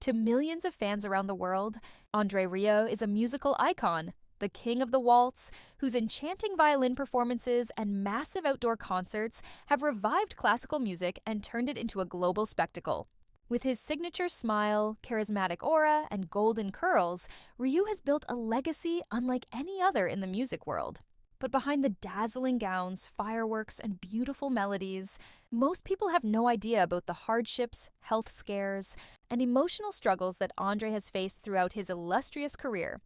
To millions of fans around the world, André Rieu is a musical icon, the King of the Waltz, whose enchanting violin performances and massive outdoor concerts have revived classical music and turned it into a global spectacle. With his signature smile, charismatic aura, and golden curls, Rieu has built a legacy unlike any other in the music world. But behind the dazzling gowns, fireworks, and beautiful melodies, most people have no idea about the hardships, health scares, and emotional struggles that André has faced throughout his illustrious career.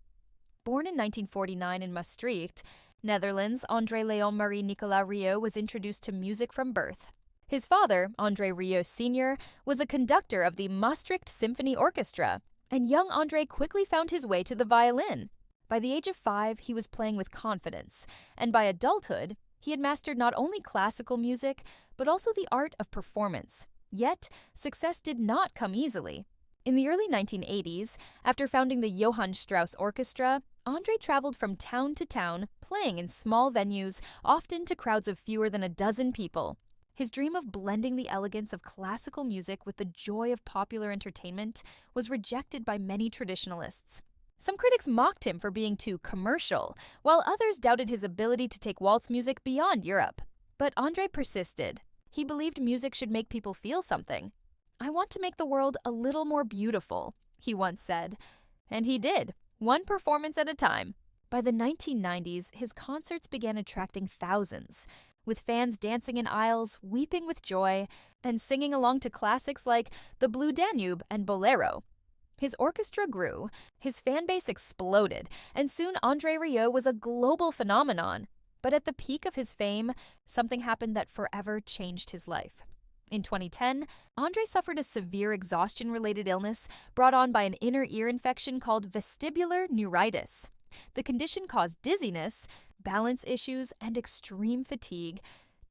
Born in 1949 in Maastricht, Netherlands, André Léon Marie Nicolas Rieu was introduced to music from birth. His father, André Rieu Sr., was a conductor of the Maastricht Symphony Orchestra, and young André quickly found his way to the violin. By the age of 5, he was playing with confidence, and by adulthood, he had mastered not only classical music, but also the art of performance. Yet, success did not come easily. In the early 1980s, after founding the Johann Strauss Orchestra, André traveled from town to town, playing in small venues, often to crowds of fewer than a dozen people. His dream of blending the elegance of classical music with the joy of popular entertainment was rejected by many traditionalists. Some critics mocked him for being too commercial, while others doubted his ability to take waltz music beyond Europe. But André persisted. He believed music should make people feel something. "I want to make the world a little more beautiful," he once said. And he did, one performance at a time. By the 1990s, his concerts began attracting thousands, with fans dancing in aisles, weeping with joy, and singing along to classics like The Blue Danube and Bolero. His orchestra grew, his fan base exploded, and soon André Rieu was a global phenomenon. But at the peak of his fame, something happened that forever changed his life. In 2010, André suffered a severe exhaustion-related illness brought on by an inner ear infection called vestibular neuritis. The condition caused dizziness, balance issues, and extreme fatigue,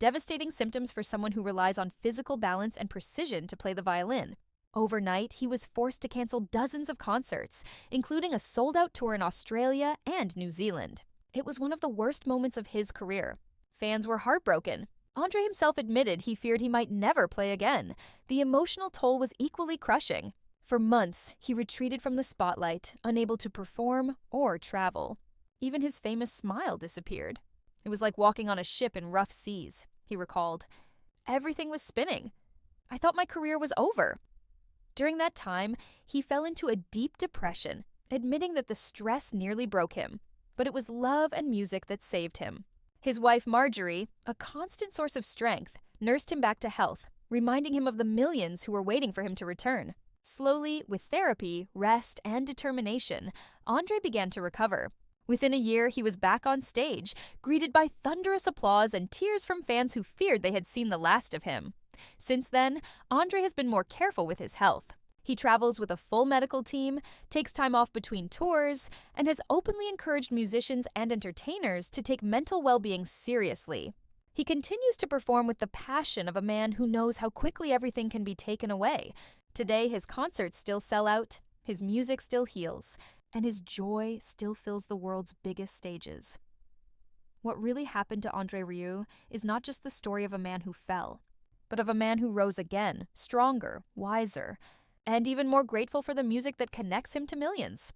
devastating symptoms for someone who relies on physical balance and precision to play the violin. Overnight, he was forced to cancel dozens of concerts, including a sold-out tour in Australia and New Zealand. It was one of the worst moments of his career. Fans were heartbroken. André himself admitted he feared he might never play again. The emotional toll was equally crushing. For months, he retreated from the spotlight, unable to perform or travel. Even his famous smile disappeared. "It was like walking on a ship in rough seas," he recalled. "Everything was spinning. I thought my career was over." During that time, he fell into a deep depression, admitting that the stress nearly broke him. But it was love and music that saved him. His wife Marjorie, a constant source of strength, nursed him back to health, reminding him of the millions who were waiting for him to return. Slowly, with therapy, rest, and determination, André began to recover. Within a year, he was back on stage, greeted by thunderous applause and tears from fans who feared they had seen the last of him. Since then, André has been more careful with his health. He travels with a full medical team, takes time off between tours, and has openly encouraged musicians and entertainers to take mental well-being seriously. He continues to perform with the passion of a man who knows how quickly everything can be taken away. Today, his concerts still sell out, his music still heals, and his joy still fills the world's biggest stages. What really happened to André Rieu is not just the story of a man who fell, but of a man who rose again, stronger, wiser, and even more grateful for the music that connects him to millions.